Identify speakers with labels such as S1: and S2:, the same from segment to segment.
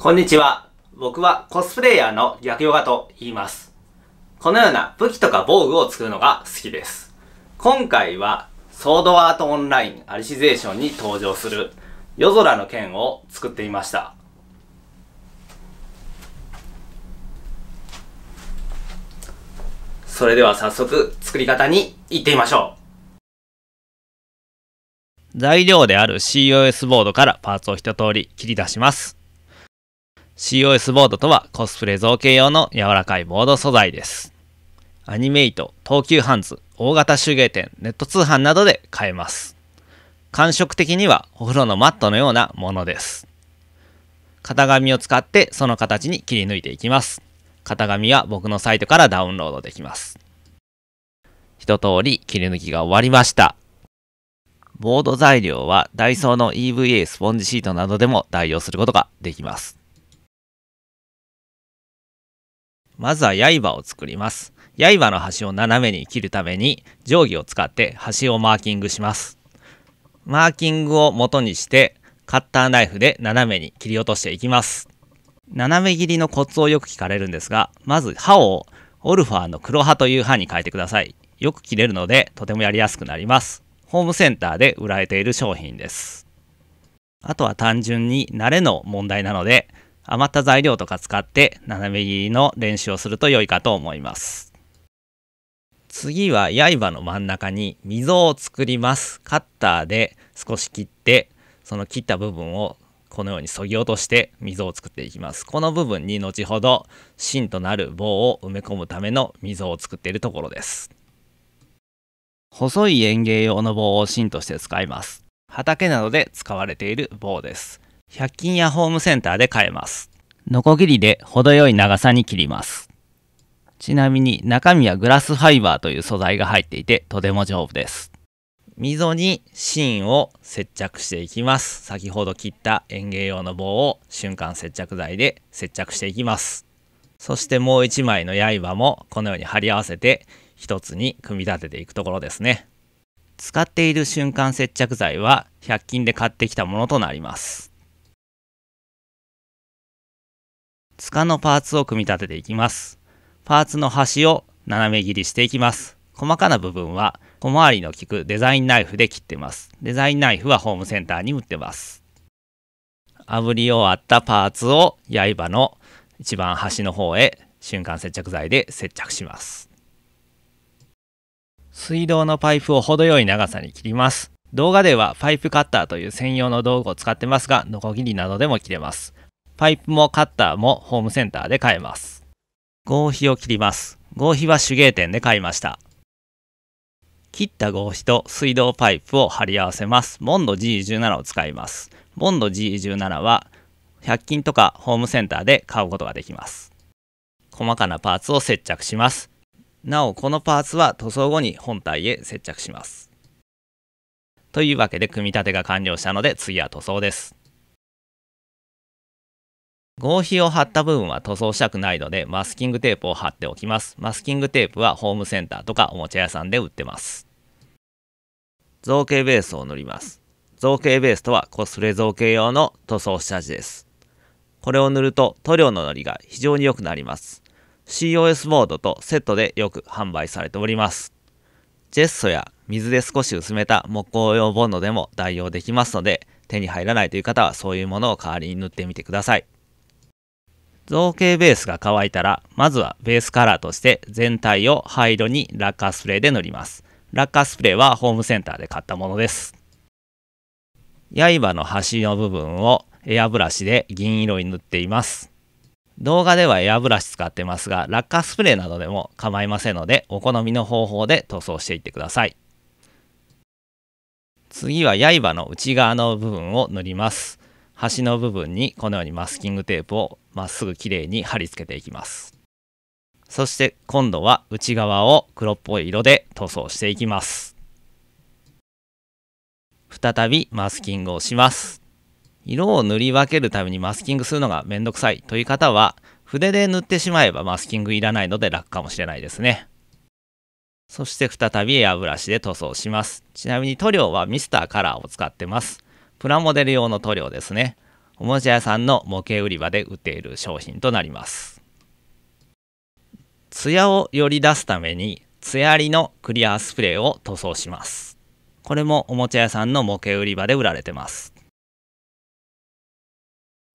S1: こんにちは。僕はコスプレイヤーの逆ヨガと言います。このような武器とか防具を作るのが好きです。今回はソードアートオンラインアリシゼーションに登場する夜空の剣を作ってみました。それでは早速作り方に行ってみましょう。材料である COS ボードからパーツを一通り切り出します。COS ボードとはコスプレ造形用の柔らかいボード素材です。アニメイト、東急ハンズ、大型手芸店、ネット通販などで買えます。感触的にはお風呂のマットのようなものです。型紙を使ってその形に切り抜いていきます。型紙は僕のサイトからダウンロードできます。一通り切り抜きが終わりました。ボード材料はダイソーの EVA スポンジシートなどでも代用することができます。まずは刃を作ります。刃の端を斜めに切るために定規を使って端をマーキングします。マーキングを元にしてカッターナイフで斜めに切り落としていきます。斜め切りのコツをよく聞かれるんですが、まず刃をオルファーの黒刃という刃に変えてください。よく切れるのでとてもやりやすくなります。ホームセンターで売られている商品です。あとは単純に慣れの問題なので、余った材料とか使って斜め切りの練習をすると良いかと思います。次は刃の真ん中に溝を作ります。カッターで少し切って、その切った部分をこのように削ぎ落として溝を作っていきます。この部分に後ほど芯となる棒を埋め込むための溝を作っているところです。細い園芸用の棒を芯として使います。畑などで使われている棒です。100均やホームセンターで買えます。ノコギリで程よい長さに切ります。ちなみに中身はグラスファイバーという素材が入っていてとても丈夫です。溝に芯を接着していきます。先ほど切った園芸用の棒を瞬間接着剤で接着していきます。そしてもう一枚の刃もこのように貼り合わせて一つに組み立てていくところですね。使っている瞬間接着剤は100均で買ってきたものとなります。柄のパーツを組み立てていきます。パーツの端を斜め切りしていきます。細かな部分は小回りの利くデザインナイフで切ってます。デザインナイフはホームセンターに売ってます。炙り終わったパーツを刃の一番端の方へ瞬間接着剤で接着します。水道のパイプを程よい長さに切ります。動画ではパイプカッターという専用の道具を使ってますが、ノコギリなどでも切れます。パイプもカッターもホームセンターで買えます。合皮を切ります。合皮は手芸店で買いました。切った合皮と水道パイプを貼り合わせます。ボンド G17 を使います。ボンド G17 は100均とかホームセンターで買うことができます。細かなパーツを接着します。なおこのパーツは塗装後に本体へ接着します。というわけで組み立てが完了したので次は塗装です。合皮を貼った部分は塗装したくないのでマスキングテープを貼っておきます。マスキングテープはホームセンターとかおもちゃ屋さんで売ってます。造形ベースを塗ります。造形ベースとはコスプレ造形用の塗装下地です。これを塗ると塗料ののりが非常に良くなります。COS ボードとセットでよく販売されております。ジェッソや水で少し薄めた木工用ボンドでも代用できますので、手に入らないという方はそういうものを代わりに塗ってみてください。造形ベースが乾いたら、まずはベースカラーとして全体を灰色にラッカースプレーで塗ります。ラッカースプレーはホームセンターで買ったものです。刃の端の部分をエアブラシで銀色に塗っています。動画ではエアブラシ使ってますが、ラッカースプレーなどでも構いませんので、お好みの方法で塗装していってください。次は刃の内側の部分を塗ります。端の部分にこのようにマスキングテープをまっすぐきれいに貼り付けていきます。そして今度は内側を黒っぽい色で塗装していきます。再びマスキングをします。色を塗り分けるためにマスキングするのがめんどくさいという方は、筆で塗ってしまえばマスキングいらないので楽かもしれないですね。そして再びエアブラシで塗装します。ちなみに塗料はミスターカラーを使ってます。プラモデル用の塗料ですね。おもちゃ屋さんの模型売り場で売っている商品となります。艶をより出すために艶ありのクリアスプレーを塗装します。これもおもちゃ屋さんの模型売り場で売られてます。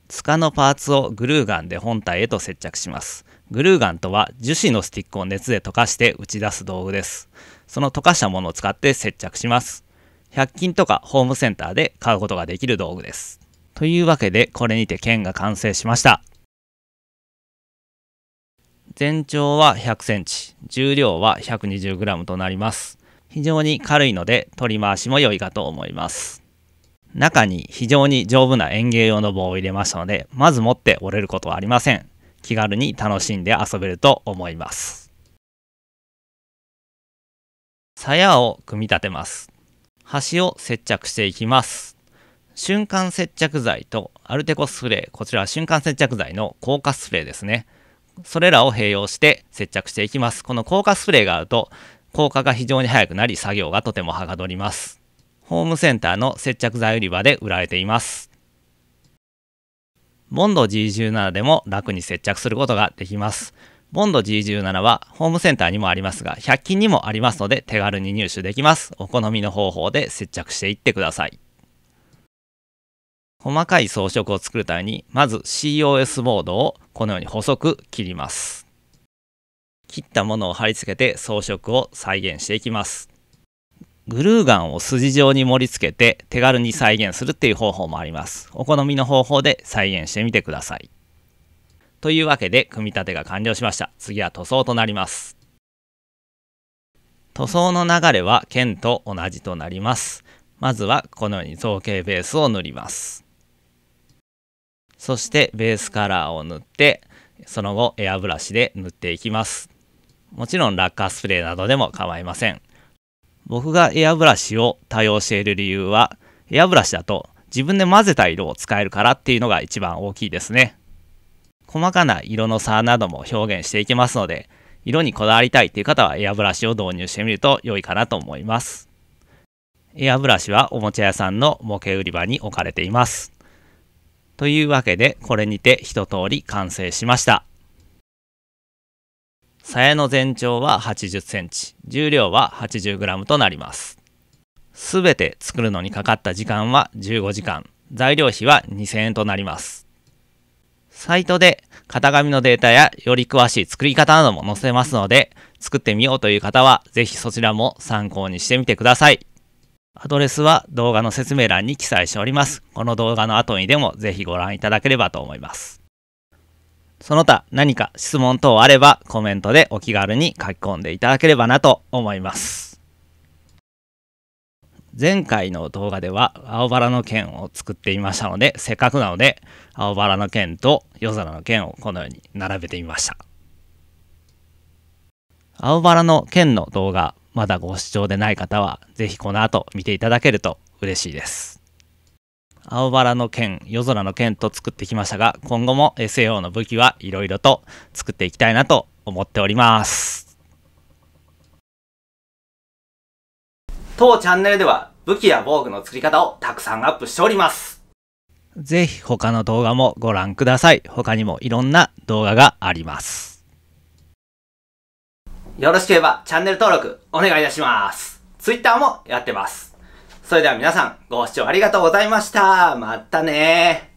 S1: 柄のパーツをグルーガンで本体へと接着します。グルーガンとは樹脂のスティックを熱で溶かして打ち出す道具です。その溶かしたものを使って接着します。100均とかホームセンターで買うことができる道具です。というわけでこれにて剣が完成しました。全長は100センチ、重量は 120g となります。非常に軽いので取り回しも良いかと思います。中に非常に丈夫な園芸用の棒を入れましたので、まず持って折れることはありません。気軽に楽しんで遊べると思います。鞘を組み立てます。端を接着していきます。瞬間接着剤とアルテコスプレー、こちらは瞬間接着剤の硬化スプレーですね。それらを併用して接着していきます。この硬化スプレーがあると硬化が非常に早くなり作業がとてもはかどります。ホームセンターの接着剤売り場で売られています。ボンド G17 でも楽に接着することができます。ボンド G17 はホームセンターにもありますが、100均にもありますので手軽に入手できます。お好みの方法で接着していってください。細かい装飾を作るために、まず COS ボードをこのように細く切ります。切ったものを貼り付けて装飾を再現していきます。グルーガンを筋状に盛り付けて手軽に再現するっていう方法もあります。お好みの方法で再現してみてください。というわけで組み立てが完了しました。次は塗装となります。塗装の流れは剣と同じとなります。まずはこのように造形ベースを塗ります。そしてベースカラーを塗って、その後エアブラシで塗っていきます。もちろんラッカースプレーなどでも構いません。僕がエアブラシを多用している理由は、エアブラシだと自分で混ぜた色を使えるからっていうのが一番大きいですね。細かな色の差なども表現していけますので、色にこだわりたいっていう方はエアブラシを導入してみると良いかなと思います。エアブラシはおもちゃ屋さんの模型売り場に置かれています。というわけでこれにて一通り完成しました。鞘の全長は80センチ、重量は 80g となります。すべて作るのにかかった時間は15時間、材料費は2000円となります。サイトで型紙のデータやより詳しい作り方なども載せますので、作ってみようという方はぜひそちらも参考にしてみてください。アドレスは動画の説明欄に記載しております。この動画の後にでもぜひご覧いただければと思います。その他何か質問等あればコメントでお気軽に書き込んでいただければなと思います。前回の動画では青バラの剣を作っていましたので、せっかくなので青バラの剣と夜空の剣をこのように並べてみました。青バラの剣の動画まだご視聴でない方はぜひこの後見ていただけると嬉しいです。青バラの剣、夜空の剣と作ってきましたが、今後も SAO の武器はいろいろと作っていきたいなと思っております。当チャンネルでは武器や防具の作り方をたくさんアップしております。ぜひ他の動画もご覧ください。他にもいろんな動画があります。よろしければチャンネル登録お願いいたします。Twitter もやってます。それでは皆さんご視聴ありがとうございました。またねー。